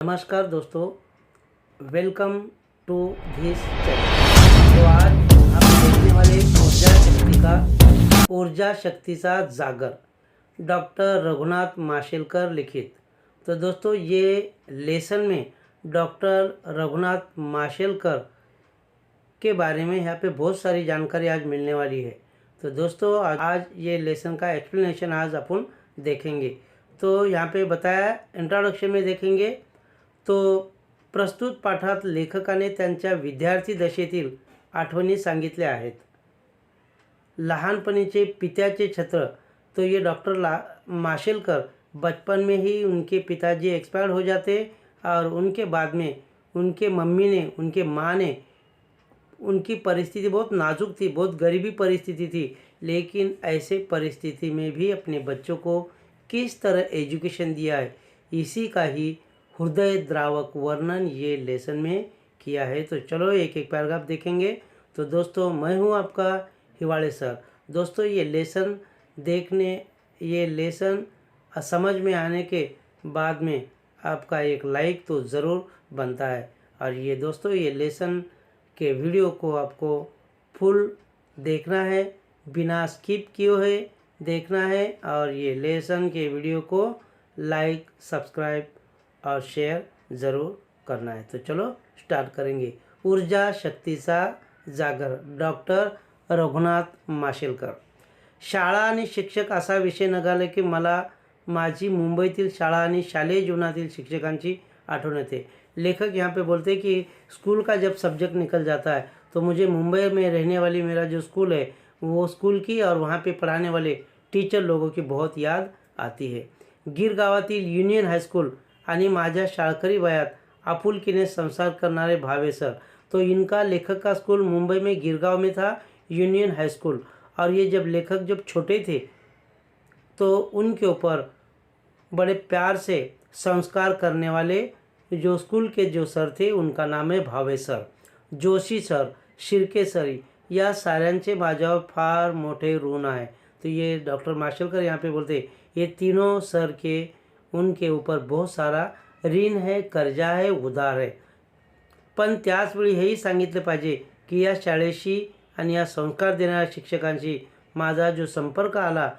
नमस्कार दोस्तों, welcome to this channel. तो आज हम देखने वाले ऊर्जा शक्तीचा जागर, डॉक्टर रघुनाथ माशेलकर लिखित। तो दोस्तों ये लेसन में डॉक्टर रघुनाथ माशेलकर के बारे में यहाँ पे बहुत सारी जानकारी आज मिलने वाली है। तो दोस्तों आज ये लेसन का एक्सप्लेनेशन आज अपन देखेंगे। तो यहाँ पे बताया इंट्रोडक्शन में देखेंगे। तो प्रस्तुत पाठात लेखकाने त्यांच्या विद्यार्थी दशेतील आठवणी सांगितल्या आहेत। लहानपणीचे पित्याचे छत्र, तो ये डॉक्टर माशेलकर बचपन में ही उनके पिताजी एक्सपायर हो जाते और उनके बाद में उनके मम्मी ने, उनके माँ ने, उनकी परिस्थिति बहुत नाजुक थी, बहुत गरीबी परिस्थिति थी, लेकिन ऐसे परिस्थिति में भी अपने बच्चों को किस तरह एजुकेशन दिया है, इसी का ही हृदय द्रावक वर्णन ये लेसन में किया है। तो चलो एक एक पैराग्राफ देखेंगे। तो दोस्तों मैं हूँ आपका हिवाड़े सर। दोस्तों ये लेसन समझ में आने के बाद में आपका एक लाइक तो ज़रूर बनता है। और ये दोस्तों ये लेसन के वीडियो को आपको फुल देखना है, बिना स्किप किए हुए देखना है, और ये लेसन के वीडियो को लाइक, सब्सक्राइब और शेयर ज़रूर करना है। तो चलो स्टार्ट करेंगे। ऊर्जा शक्तीचा जागर, डॉक्टर रघुनाथ माशेलकर। शाळा आणि शिक्षक असा विषय निघाला की मला माझी मुंबईतील शाळा आणि शालेय जीवनातील शिक्षकांची आठवण येते। लेखक यहाँ पे बोलते हैं कि स्कूल का जब सब्जेक्ट निकल जाता है तो मुझे मुंबई में रहने वाली मेरा जो स्कूल है वो स्कूल की और वहाँ पे पढ़ाने वाले टीचर लोगों की बहुत याद आती है। गिरगावातील युनियन हाईस्कूल आणि माझ्या शाळकरी वयात आपुलकीने संसार करणारे भावे सर। तो इनका लेखक का स्कूल मुंबई में गिरगांव में था, यूनियन हाई स्कूल। और ये जब लेखक जब छोटे थे तो उनके ऊपर बड़े प्यार से संस्कार करने वाले जो स्कूल के जो सर थे उनका नाम है Bhave sir, Joshi sir, Shirke sir, या साऱ्यांचे माझ्यावर फार मोठे ऋण आहे। तो ये डॉक्टर माशेलकर यहाँ पे बोलते ये तीनों सर के उनके ऊपर बहुत सारा ऋण है, कर्जा है, उधार आहे। पण त्याचवेळी हेही सांगितले पाहिजे की या शाळेशी आणि या संस्कार देणाऱ्या शिक्षकांशी माझा जो संपर्क आला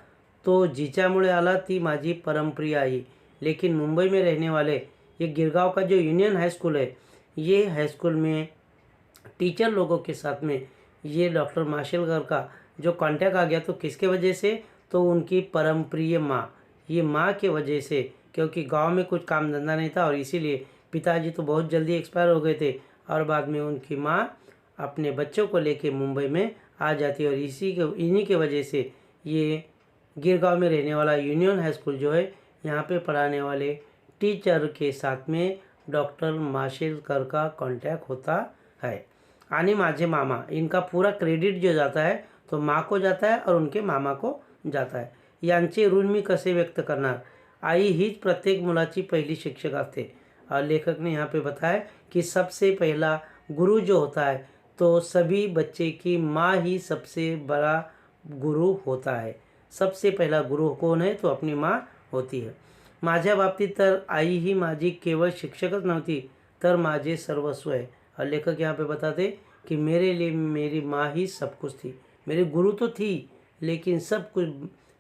तो जिच्यामुळे आला ती माझी परमप्रिय आई। लेकिन मुंबई में रहने वाले ये गिरगांव का जो यूनियन हाई स्कूल है, ये हाई स्कूल में टीचर लोगों के साथ में ये डॉक्टर माशेलकर का जो कांटेक्ट आ गया तो किसके वजह से, तो उनकी परमप्रिय माँ, ये माँ के वजह से, क्योंकि गांव में कुछ काम धंधा नहीं था और इसीलिए पिताजी तो बहुत जल्दी एक्सपायर हो गए थे और बाद में उनकी माँ अपने बच्चों को लेके मुंबई में आ जाती और इन्हीं के वजह से ये गिरगांव में रहने वाला यूनियन हाई स्कूल जो है यहाँ पे पढ़ाने वाले टीचर के साथ में डॉक्टर माशेलकर का कांटेक्ट होता है। आणि माझे मामा, इनका पूरा क्रेडिट जो जाता है तो माँ को जाता है और उनके मामा को जाता है। यांचे ऋण मी कसे व्यक्त करणार। आई हीच प्रत्येक मुलाची पहिली शिक्षक असते। और लेखक ने यहाँ पे बताया कि सबसे पहला गुरु जो होता है तो सभी बच्चे की माँ ही सबसे बड़ा गुरु होता है। सबसे पहला गुरु कौन है, तो अपनी माँ होती है। माझ्या बाबतीत तर आई ही माझी केवळ शिक्षकच नव्हती तर माझे सर्वस्व है। और लेखक यहाँ पे बताते कि मेरे लिए मेरी माँ ही सब कुछ थी। मेरी गुरु तो थी लेकिन सब कुछ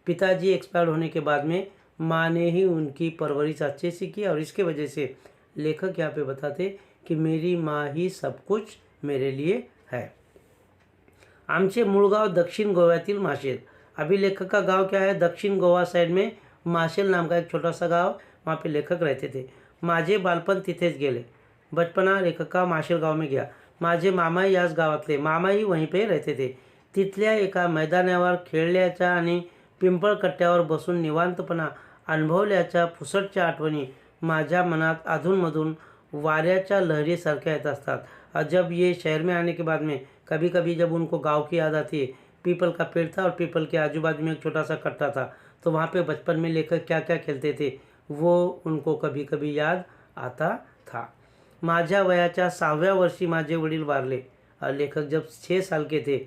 पिताजी एक्सपायर होने के बाद में माँ ने ही उनकी परवरिश अच्छे से की और इसके वजह से लेखक यहाँ पे बताते कि मेरी माँ ही सब कुछ मेरे लिए है। आमचे मूळ गाव दक्षिण गोव्यातील माशेल। अभी लेखक का गांव क्या है, दक्षिण गोवा साइड में माशेल नाम का एक छोटा सा गांव, वहाँ पे लेखक रहते थे। माझे बालपण तिथेच गेले। बचपना लेखक का माशेल गाव में गया। माझे मामाही याच गावातले, मामाही वहीं पे रहते थे। तिथल्या एका मैदानावर खेळल्याच्या आणि पिंपळ कट्ट्यावर बसून निवांतपणा अनुभवल्याच्या पुसटच्या आठवणी माझ्या मनात अधूनमधून वाऱ्याच्या लहरीसारख्या येत असतात। और जब ये शहर में आने के बाद में कभी कभी जब उनको गांव की याद आती है, पीपल का पेड़ था और पीपल के आजू बाजू में एक छोटा सा कट्टा था, तो वहाँ पे बचपन में लेकर क्या क्या खेलते थे वो उनको कभी कभी याद आता था। माझ्या वयाच्या 6व्या वर्षी माझे वडील वारले। और लेखक जब 6 साल के थे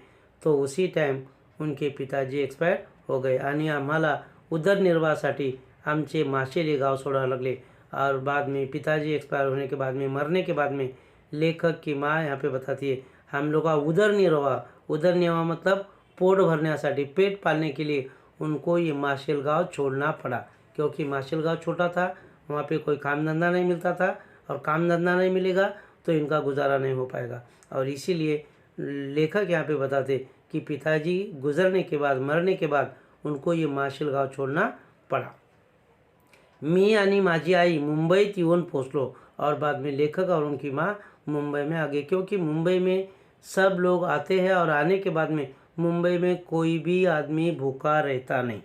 तो उसी टाइम उनके पिताजी एक्सपायर हो गए आणि आम्हाला उदरनिर्वाहासाठी आमचे माशेल हे गाव सोडावं लागले। और बाद में पिताजी एक्सपायर होने के बाद में, मरने के बाद में लेखक की माँ यहाँ पे बताती है हम लोग का उदरनिर्वाह मतलब पोट भरण्यासाठी, पेट पालने के लिए उनको ये माशेलगांव छोड़ना पड़ा, क्योंकि माशेलगांव छोटा था, वहाँ पे कोई काम धंधा नहीं मिलता था, और काम धंधा नहीं मिलेगा तो इनका गुजारा नहीं हो पाएगा। और इसीलिए लेखक यहाँ पे बताते कि पिताजी गुजरने के बाद, मरने के बाद उनको ये माशेलगांव छोड़ना पड़ा। मी आणि माझी आई मुंबईत येऊन पोचलो, और बाद में लेखक और उनकी माँ मुंबई में आ गए, क्योंकि मुंबई में सब लोग आते हैं और आने के बाद में मुंबई में कोई भी आदमी भूखा रहता नहीं,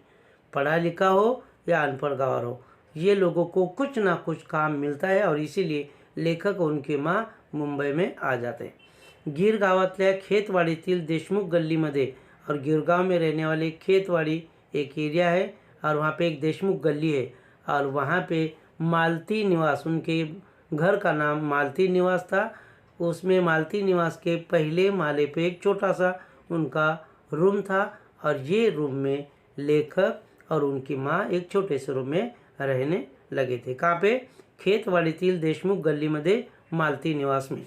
पढ़ा लिखा हो या अनपढ़ गंवार हो, ये लोगों को कुछ ना कुछ काम मिलता है, और इसीलिए लेखक और उनकी माँ मुंबई में आ जाते हैं। गिर गावातल्या खेतवाडीतील देशमुख गल्लीमध्ये, और गिरगांव में रहने वाली खेतवाड़ी एक एरिया है, और वहाँ पे एक देशमुख गली है, और वहाँ पे मालती निवास, उनके घर का नाम मालती निवास था। उसमें मालती निवास के पहले माले पे एक छोटा सा उनका रूम था, और ये रूम में लेखक और उनकी माँ एक छोटे से रूम में रहने लगे थे। कहाँ पे? खेतवाडीतील देशमुख गल्लीमध्ये मालती निवास में।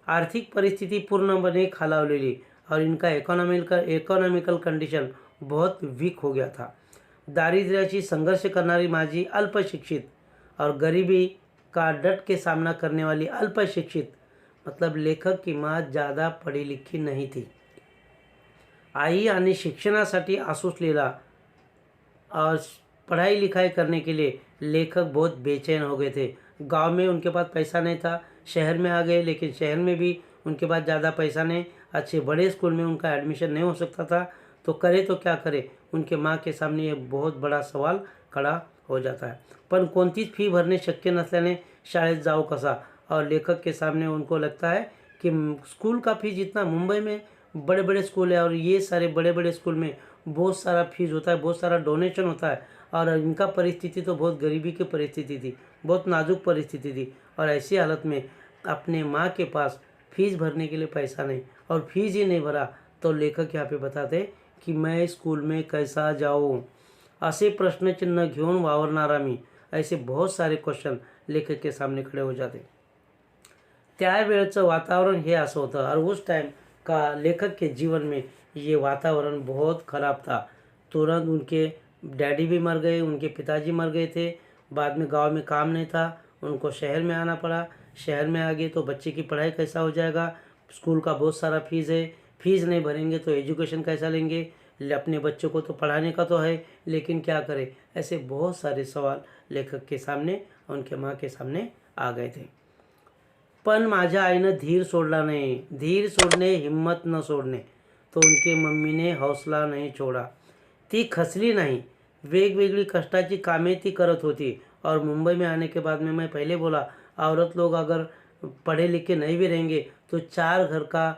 आर्थिक परिस्थिती पूर्णपणे खालावलेली, और इनका इकॉनॉमिकल कंडिशन बहुत वीक हो गया था। दारिद्र्याची संघर्ष करणारी माझी अल्पशिक्षित, और गरीबी का डट के सामना करने वाली अल्पशिक्षित, मतलब लेखक की माँ ज़्यादा पढ़ी लिखी नहीं थी। आई आणि शिक्षणासाठी आसुसलेला, और पढ़ाई लिखाई करने के लिए लेखक बहुत बेचैन हो गए थे। गांव में उनके पास पैसा नहीं था, शहर में आ गए, लेकिन शहर में भी उनके पास ज़्यादा पैसा नहीं, अच्छे बड़े स्कूल में उनका एडमिशन नहीं हो सकता था, तो करे तो क्या करे। उनके माँ के सामने ये बहुत बड़ा सवाल खड़ा हो जाता है। पण कोणतीच फी भरणे शक्य नसल्याने शाळेत जाऊ कसा, और लेखक के सामने उनको लगता है कि स्कूल का फीस जितना मुंबई में बड़े बड़े स्कूल है, और ये सारे बड़े बड़े स्कूल में बहुत सारा फीस होता है, बहुत सारा डोनेशन होता है, और इनका परिस्थिति तो बहुत गरीबी की परिस्थिति थी, बहुत नाजुक परिस्थिति थी, और ऐसी हालत में अपने माँ के पास फीस भरने के लिए पैसा नहीं, और फीस ही नहीं भरा, तो लेखक यहाँ पे बताते कि मैं स्कूल में कैसा जाऊँ, असे प्रश्नचिन्ह घेऊन वावरणारा मी, ऐसे बहुत सारे क्वेश्चन लेखक के सामने खड़े हो जाते। त्यावेळचं वातावरण हे असं होतं, और उस टाइम का लेखक के जीवन में ये वातावरण बहुत ख़राब था। तुरंत उनके डैडी भी मर गए, उनके पिताजी मर गए थे, बाद में गांव में काम नहीं था, उनको शहर में आना पड़ा। शहर में आ गए तो बच्चे की पढ़ाई कैसा हो जाएगा, स्कूल का बहुत सारा फीस है, फीस नहीं भरेंगे तो एजुकेशन कैसा लेंगे, अपने बच्चों को तो पढ़ाने का तो है, लेकिन क्या करें। ऐसे बहुत सारे सवाल लेखक के सामने, उनके माँ के सामने आ गए थे। पण माझ्या आईनं धीर सोडला नहीं, धीर सोडणे, हिम्मत न सोडणे, तो उनके मम्मी ने हौसला नहीं छोड़ा। ती खचली नहीं, वेगवेगळी कष्टाची कामे ती करत होती। और मुंबई में आने के बाद में, मैं पहले बोला, औरत लोग अगर पढ़े लिखे नहीं भी रहेंगे तो 4 घर का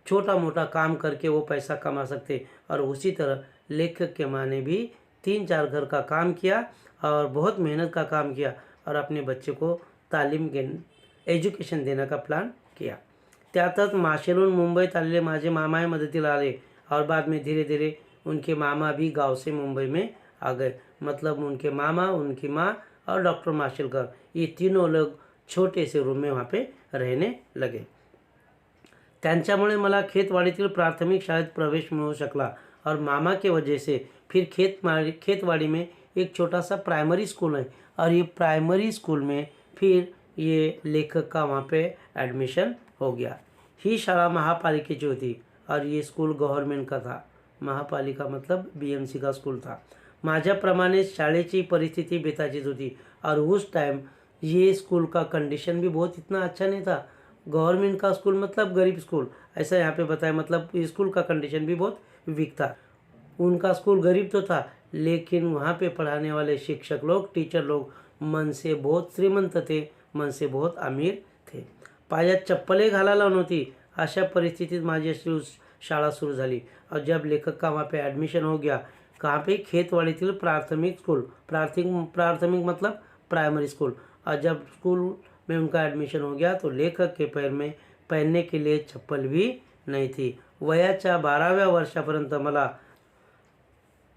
छोटा मोटा काम करके वो पैसा कमा सकते, और उसी तरह लेखक के माँ ने भी 3-4 घर का काम किया, और बहुत मेहनत का काम किया, और अपने बच्चे को तालीम एज्युकेशन देने का प्लान किया। त्यातच माशेलहून मुंबईत आलेले माझे मामा मदतीला आले, और बाद में धीरे धीरे उनके मामा भी गांव से मुंबई में आ गए। मतलब उनके मामा, उनकी माँ और डॉक्टर माशेलकर, ये तीनों लोग छोटे से रूम में वहाँ पे रहने लगे। त्यांच्यामुळे मला खेतवाडीतील प्राथमिक शाळेत प्रवेश मिळू शकला, और मामा के वजह से फिर खेतवाड़ी में एक छोटा सा प्राइमरी स्कूल है, और ये प्राइमरी स्कूल में फिर ये लेखक का वहाँ पे एडमिशन हो गया। ही शाळा महापालिकेची होती, और ये स्कूल गव्हर्नमेंट का था। महापालिका मतलब बीएमसी का स्कूल था। माझ्याप्रमाणे शाळेची परिस्थिति बेताचीच होती, और उस टाइम ये स्कूल का कंडीशन भी बहुत इतना अच्छा नहीं था। गवर्नमेंट का स्कूल मतलब गरीब स्कूल, ऐसा यहाँ पे बताया, मतलब स्कूल का कंडीशन भी बहुत वीक था। उनका स्कूल गरीब तो था, लेकिन वहाँ पे पढ़ाने वाले शिक्षक लोग, टीचर लोग मन से बहुत श्रीमंत थे, मन से बहुत अमीर थे। पायात चप्पलें घालायला नव्हती, अशा परिस्थितीत माझी शाळा सुरू झाली। और जब लेखक का वहाँ पे एडमिशन हो गया, कहाँ पे? खेतवाड़ीतील प्राथमिक स्कूल, प्राथमिक मतलब प्राइमरी स्कूल। और जब स्कूल में उनका एडमिशन हो गया तो लेखक के पैर में पहनने के लिए चप्पल भी नहीं थी। वयाच्या 12व्या वर्षापर्यंत मला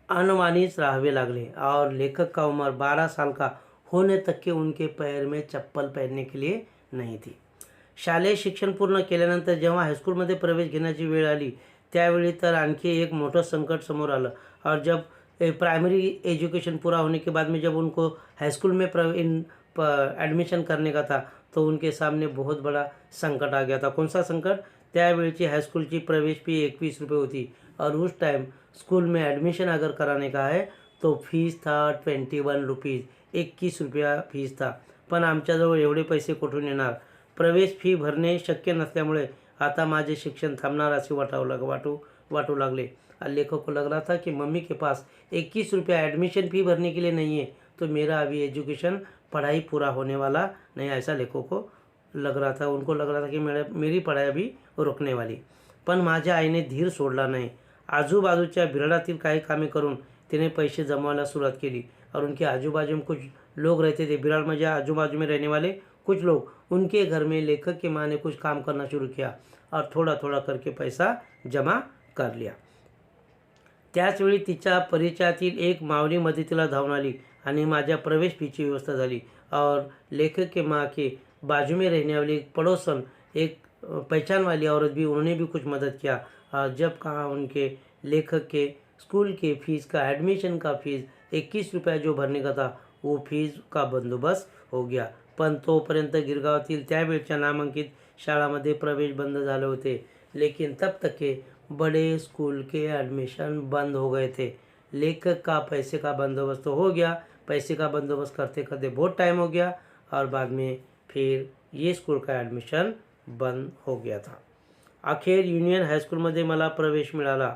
अनवाणीच राहावे लागले, और लेखक का उम्र 12 साल का होने तक के उनके पैर में चप्पल पहनने के लिए नहीं थी. शालेय शिक्षण पूर्ण केल्यानंतर जेव्हा हायस्कूलमध्ये प्रवेश घेण्याची वेळ आली त्यावेळी तर आणखी एक मोठं संकट समोर आलं. और जब प्राइमरी एजुकेशन पूरा होने के बाद में जब उनको हाईस्कूल में एडमिशन करने का था तो उनके सामने बहुत बड़ा संकट आ गया था. कौन सा संकट? त्यावेळची हाईस्कूलची प्रवेश फी 21 रुपये होती और उस टाइम स्कूल में एडमिशन अगर कराने का है तो फीस था 21 रुपीज़, 21 रुपया फीस था. पण आमच्याजवळ एवढे पैसे कुठून येणार? प्रवेश फी भरणे शक्य नसल्यामुळे आता माझे शिक्षण थांबणार असे वाटू लागले. लेखक को लग रहा था कि मम्मी के पास 21 रुपया एडमिशन फ़ी भरने के लिए नहीं है तो मेरा अभी एजुकेशन पढ़ाई पूरा होने वाला नहीं, ऐसा लेखक को लग रहा था. उनको लग रहा था कि मेरी पढ़ाई अभी रुकने वाली. पण माझ्या आईने धीर सोडला नाही. आजूबाजूच्या बिराडातील काही कामे करून तिने पैसे जमवायला सुरुवात केली और उनके आजू बाजू में कुछ लोग रहते थे. बिराड़ में आजू बाजू में रहने वाले कुछ लोग, उनके घर में लेखक की माँ ने कुछ काम करना शुरू किया और थोड़ा थोड़ा करके पैसा जमा कर लिया. त्याचवेळी तिच्या परिचयातील एक मावली मदतीला धावून आली आणि माझ्या प्रवेश फीची व्यवस्था झाली. और लेखक के माँ के बाजू में रहने वाली एक पड़ोसन, एक पहचान वाली औरत भी, उन्होंने भी कुछ मदद किया. और जब कहा उनके लेखक के स्कूल के फीस का, एडमिशन का फीस 21 रुपया जो भरने का था वो फीस का बंदोबस्त हो गया. पण तोपर्यंत गिरगावातील त्यावेळच्या नामांकित शाळामध्ये प्रवेश बंद झाले होते. लेकिन तब तक के बड़े स्कूल के एडमिशन बंद हो गए थे. लेखक का पैसे का बंदोबस्त तो हो गया, पैसे का बंदोबस्त करते करते बहुत टाइम हो गया और बाद में फिर ये स्कूल का एडमिशन बंद हो गया था. अखेर युनियन हायस्कूलमध्ये मला प्रवेश मिळाला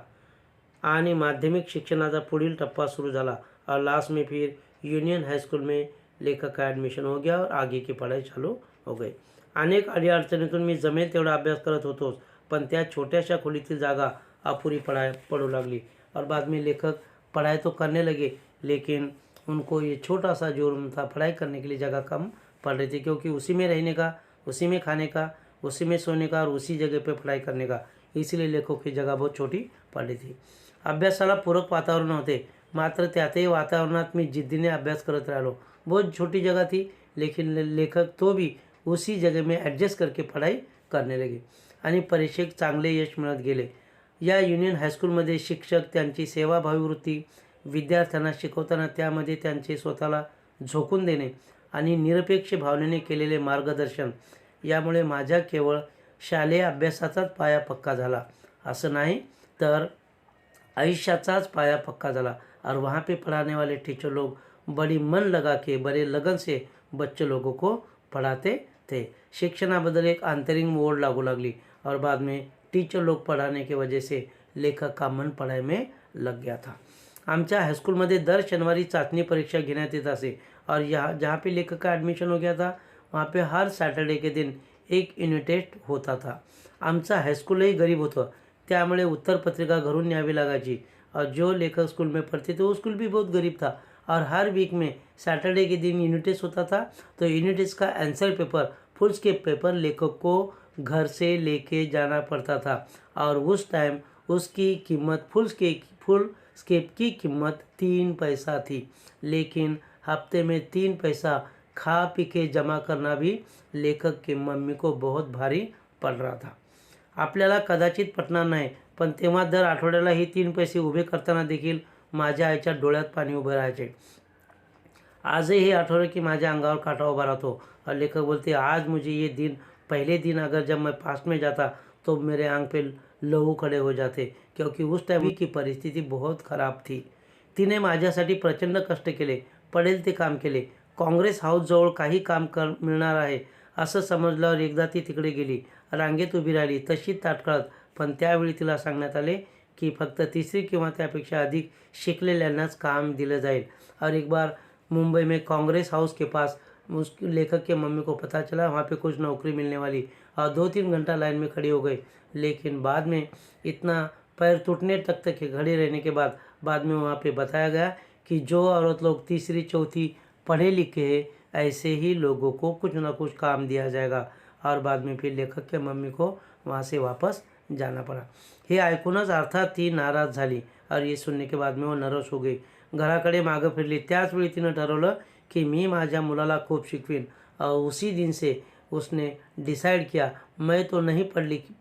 आणि माध्यमिक शिक्षणाचा पुढील टप्पा सुरू झाला. और लास्ट में फिर यूनियन हाईस्कूल में लेखक का एडमिशन हो गया और आगे की पढ़ाई चालू हो गई. अनेक अडीअडचणीतून मी जमेल तेवढा अभ्यास करत होतोच, पण त्या छोट्याशा खोलीतील जागा अपुरी पड़ू लागली. और बाद में लेखक पढ़ाई तो करने लगे लेकिन उनको ये छोटा सा जो रूम था पढ़ाई करने के लिए जगह कम पड़ रही थी, क्योंकि उसी में रहने का, उसी में खाने का, उसी में सोने का और उसी जगह पे पढ़ाई करने का, इसलिए लेखकों की जगह बहुत छोटी पड़ रही थी. अभ्यासाला पूरक वातावरण होते, मात्र त्यातही वातावरणात मी जिद्दीने अभ्यास करत राहिलो. बहुत छोटी जगह थी लेकिन लेखक तो भी उसी जगह में ॲडजस्ट करके पढ़ाई करने लगे आणि परीक्षेत चांगले यश मिळत गेले. या युनियन हायस्कूलमध्ये शिक्षक त्यांची सेवाभावी वृत्ती, विद्यार्थ्यांना शिकवताना त्यामध्ये त्यांचे स्वतःला झोकून देणे आणि निरपेक्ष भावनेने केलेले मार्गदर्शन यामुळे माझ्या केवळ शालेय अभ्यासाचाच पाया पक्का झाला असं नाही तर आयुष्याचाच पाया पक्का झाला. और वहाँ पे पढ़ाने वाले टीचर लोग बड़ी मन लगा के, बड़े लगन से बच्चे लोगों को पढ़ाते थे. शिक्षणाबद्दल एक आंतरिक ओढ लागू लागली और बाद में टीचर लोग पढ़ाने की वजह से लेखक का मन पढ़ाई में लग गया था. आमच्या हाईस्कूलमध्ये दर शनिवारी चाचणी परीक्षा घेण्यात येत असे और यहाँ जहाँ पे लेखक का एडमिशन हो गया था वहाँ पे हर सैटरडे के दिन एक यूनिट टेस्ट होता था. आमचं हाईस्कूलही गरीब होतं त्यामुळे उत्तरपत्रिका घरून न्यावी लागायची. और जो लेखक स्कूल में पढ़ते थे वो स्कूल भी बहुत गरीब था और हर वीक में सैटरडे के दिन यूनिट टेस्ट होता था. तो यूनिट टेस्ट का आंसर पेपर, फुल स्केप पेपर लेखक को घर से लेके जाना पड़ता था. और उस टाइम उसकी कीमत, फुल स्केप की कीमत 3 पैसा थी. लेकिन हफ्ते में 3 पैसा खा पी के जमा करना भी लेखक की मम्मी को बहुत भारी पड़ रहा था. आपल्याला कदाचित पटणार नाही पण तेव्हा दर आठवड्याला ही 3 पैसे उभे करताना देखील माझ्या आईच्या डोळ्यात पाणी उभे राहायचे. आजही हे आठवलं की माझ्या अंगावर काटा उभा राहतो. और लेखक बोलते आज मुझे ये दिन, पहले दिन अगर जब मैं पास में जाता तो मेरे आंख पे लहू खड़े हो जाते, क्योंकि उस टाइम की परिस्थिती बहुत खराब थी. तिने माझ्यासाठी प्रचंड कष्ट केले, पडेल ते काम केले. काँग्रेस हाऊसजवळ काही काम मिळणार आहे असं समजल्यावर एकदा ती तिकडे गेली, रांगेत उभी राहिली तशी ताटकळत. पण त्यावेळी तिला सांगण्यात आले की फक्त 3री किंवा त्यापेक्षा अधिक शिकलेल्यांनाच काम दिलं जाईल. और एक बार मुंबई में कांग्रेस हाउस के पास उस लेखक के मम्मी को पता चला वहाँ पे कुछ नौकरी मिलने वाली और 2-3 घंटा लाइन में खड़ी हो गई. लेकिन बाद में इतना पैर टूटने तक के खड़े रहने के बाद में वहाँ पे बताया गया कि जो औरत लोग 3री-4थी पढ़े लिखे हैं ऐसे ही लोगों को कुछ ना कुछ काम दिया जाएगा. और बाद में फिर लेखक के मम्मी को वहाँ से वापस जाना पड़ा. हे ऐकूनच अर्थात ती नाराज झाली और ये सुनने के बाद में वो नर्वस हो गई. घराकडे मागं फिरली. त्याच वेळी तिनं ठरवलं कि मी माझ्या मुलाला खूप शिकवीन। और उसी दिन से उसने डिसाइड किया, मैं तो नहीं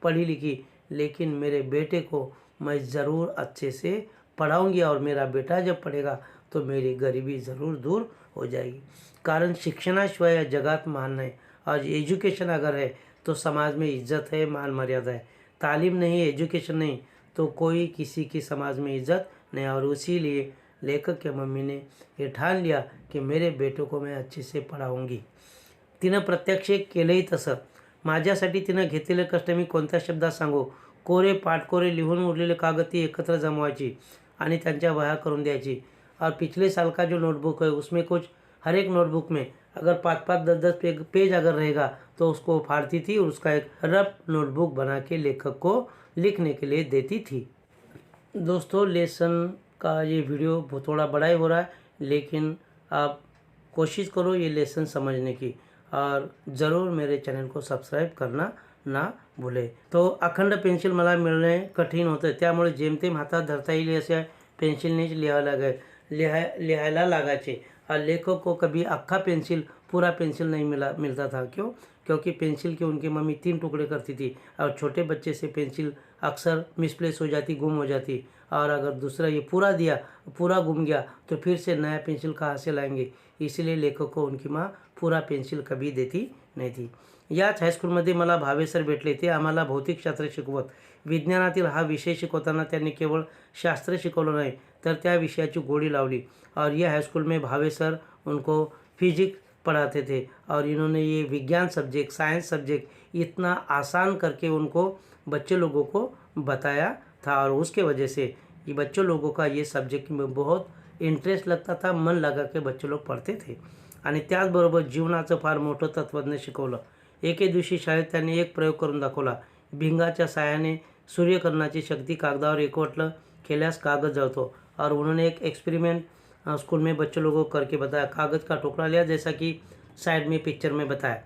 पढ़ी लिखी, लेकिन मेरे बेटे को मैं ज़रूर अच्छे से पढ़ाऊंगी और मेरा बेटा जब पढ़ेगा तो मेरी गरिबी ज़रूर दूर हो जाएगी। कारण शिक्षणाशिवाय या जगात मान नाही। आज एज्युकेशन अगर है तो समाज में इज्जत है, मान मर्यादा है। तालीम नहीं, एजुकेशन नहीं तो कोई किसी की समाज में इज्जत नहीं। और इसीलिए लेखक के मम्मी ने ये ठान लिया की मेरे बेटे को मैं अच्छे से पढ़ाऊंगी। तिनं प्रत्यक्ष केलंही तसं। माझ्यासाठी तिनं घेतलेले कष्ट मी कोणत्या शब्दात सांगू। कोरे पाठकोरे लिहून उरलेले कागद ती एकत्र जमवायची आणि त्यांच्या वह्या करून द्यायची। और पिछले साल का जो नोटबुक है उसमें कुछ हर एक नोटबुक में अगर 5-5 10-10 पेज अगर रहेगा तो उसको फाड़ती थी और उसका एक रफ नोटबुक बना के लेखक को लिखने के लिए देती थी। दोस्तों लेसन का ये वीडियो थोड़ा बड़ा ही हो रहा है, लेकिन आप कोशिश करो ये लेसन समझने की और ज़रूर मेरे चॅनल को सबस्क्राईब करना ना भूले। तो अखंड पेन्सिल मला मिळणे कठीण होतं, त्यामुळे जेमतेम हातात धरता येईल अशा पेन्सिलनेच लिहायला लागायचे। और लेखक को कभी अक्खा पेंसिल पूरा पेंसिल नहीं मिलता था। क्यों? क्योंकि पेंसिल की उनकी मम्मी 3 टुकड़े करती थी और छोटे बच्चे से पेंसिल अक्सर मिसप्लेस हो जाती, गुम हो जाती। और अगर दूसरा ये पूरा दिया, पूरा गुम गया तो फिर से नया पेंसिल कहाँ से लाएंगे। इसलिए लेखक को उनकी माँ पूरा पेंसिल कभी देती नाही थी। याच हायस्कूलमध्ये मला भावे सर भेटले। ते आम्हाला भौतिकशास्त्र शिकवत। विज्ञानातील हा विषय शिकवताना त्यांनी केवळ शास्त्र शिकवलं नाही तर त्या विषयाची गोडी लावली। और ये हाईस्कूल में भावे सर उनको फिजिक्स पढ़ाते थे और इन्होंने ये विज्ञान सब्जेक्ट, साइंस सब्जेक्ट इतना आसान करके उनको बच्चे लोगों को बताया था। और उसके वजह से ये बच्चों लोगों का ये सब्जेक्ट में बहुत इंटरेस्ट लगता था, मन लगा के बच्चे लोग पढ़ते थे। आणि त्याचबरोबर जीवनाचं फार मोठं तत्त्वज्ञ शिकवलं। एके दिवशी शाळेत त्यांनी एक प्रयोग करून दाखवला। भिंगाच्या साहाय्याने सूर्यकिरणाची शक्ती कागदावर एकवटलं केल्यास कागद जळतो। और उन्होंने एक एक्सपेरिमेंट स्कूल में बच्चों लोगों को करके बताया। कागज़ का टुकड़ा लिया, जैसा कि साइड में पिक्चर में बताया।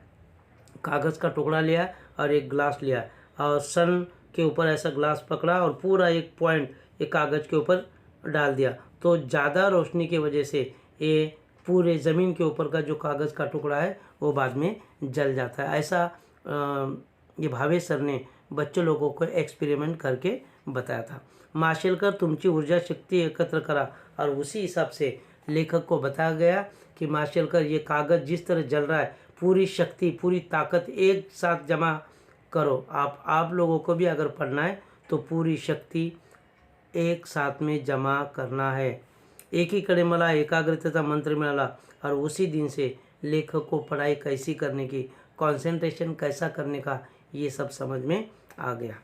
कागज़ का टुकड़ा लिया और एक ग्लास लिया और सन के ऊपर ऐसा ग्लास पकड़ा और पूरा एक पॉइंट एक कागज़ के ऊपर डाल दिया। तो ज़्यादा रोशनी की वजह से ये पूरे ज़मीन के ऊपर का जो कागज़ का टुकड़ा है वो बाद में जल जाता है। ऐसा ये भावे सर ने बच्चों लोगों को एक्सपेरिमेंट करके बताया था। माशेलकर तुमची ऊर्जा शक्ति एकत्र करा। और उसी हिसाब से लेखक को बताया गया कि माशेलकर ये कागज़ जिस तरह जल रहा है, पूरी शक्ति, पूरी ताकत एक साथ जमा करो। आप लोगों को भी अगर पढ़ना है तो पूरी शक्ति एक साथ में जमा करना है। एकीकडे मला एकाग्रतेचा मंत्र मिळाला और उसी दिन से लेखक को पढ़ाई कैसी करने की, कॉन्सन्ट्रेशन कैसा करने का ये सब समझ में आ गया।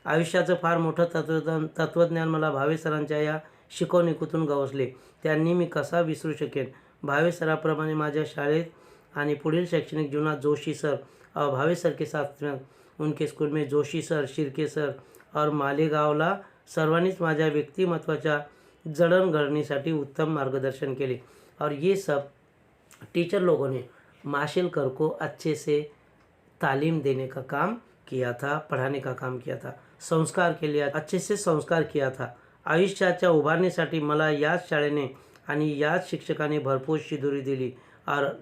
आयुष्याचं फार मोठं तत्वज्ञान मला भावे सरांच्या या शिकवणुकीतून गवसले। त्यांनी मी कसा विसरू शकेन। भावे सराप्रमाणे माझ्या शाळेत आणि पुढील शैक्षणिक जीवनात जोशी सर और भावे सर के साथ उनके स्कूल में जोशी सर, शिर्के सर और मालेगावला सर्वांनीच माझ्या व्यक्तिमत्वाच्या जडणघडणीसाठी उत्तम मार्गदर्शन केले। और ये सब टीचर लोगों ने माशेलकर को अच्छे से तालीम देने का काम किया था, पढ़ाने का काम किया था, संस्कार के लिए अच्छे से संस्कार किया था। आयुष्याच्या उभारणीसाठी मला याच शाळेने आणि याच शिक्षकाने भरपूर शिदोरी दिली और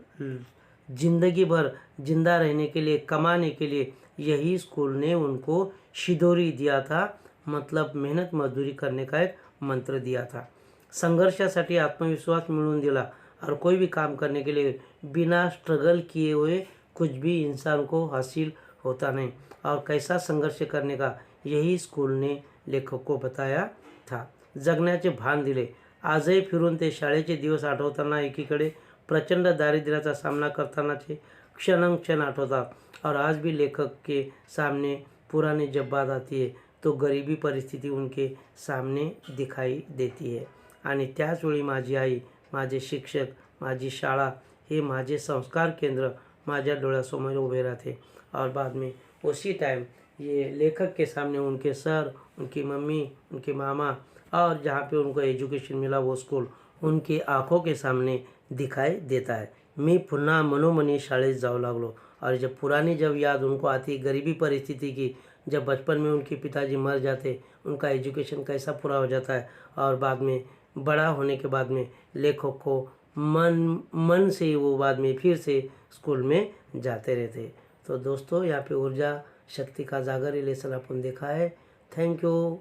ज़िंदगी भर जिंदा रहने के लिए, कमाने के लिए यही स्कूल ने उनको शिदोरी दिया था, मतलब मेहनत मजदूरी करने का एक मंत्र दिया था। संघर्षासाठी आत्मविश्वास मिळवून दिला और कोई भी काम करने के लिए बिना स्ट्रगल किए हुए कुछ भी इंसान को हासिल होता नहीं। और कैसा संघर्ष करने का यही स्कूल ने लेखक को बताया था। जगण्याचे भान दिले। आजही फिरून ते शाळेचे दिवस आठवताना एकीकडे प्रचंड दारिद्र्याचा सामना करतानाचे क्षण आठवतात। और आज भी लेखक के सामने पुरानी जब बात आती है तो गरीबी परिस्थिती उनके सामने दिखाई देती है। आणि त्याच वेळी माझी आई, माझे शिक्षक, माझी शाळा हे माझे संस्कार केंद्र माझ्या डोळ्यासमोर उभे रहते। और बाद में उसी टाइम ये लेखक के सामने उनके सर, उनकी मम्मी, उनके मामा और जहाँ पे उनको एजुकेशन मिला वो स्कूल उनकी आंखों के सामने दिखाई देता है। मी पुन्हा मनोमनी शाळेत जाऊ लागलो। और जब याद उनको आती गरीबी परिस्थिति की, जब बचपन में उनके पिताजी मर जाते, उनका एजुकेशन कैसा पूरा हो जाता है और बाद में बड़ा होने के बाद में लेखक को मन से वो बाद में फिर से स्कूल में जाते रहते। तो दोस्तों यहाँ पे ऊर्जा शक्ति का जागर रिलेशन अपन देखा है। Thank you.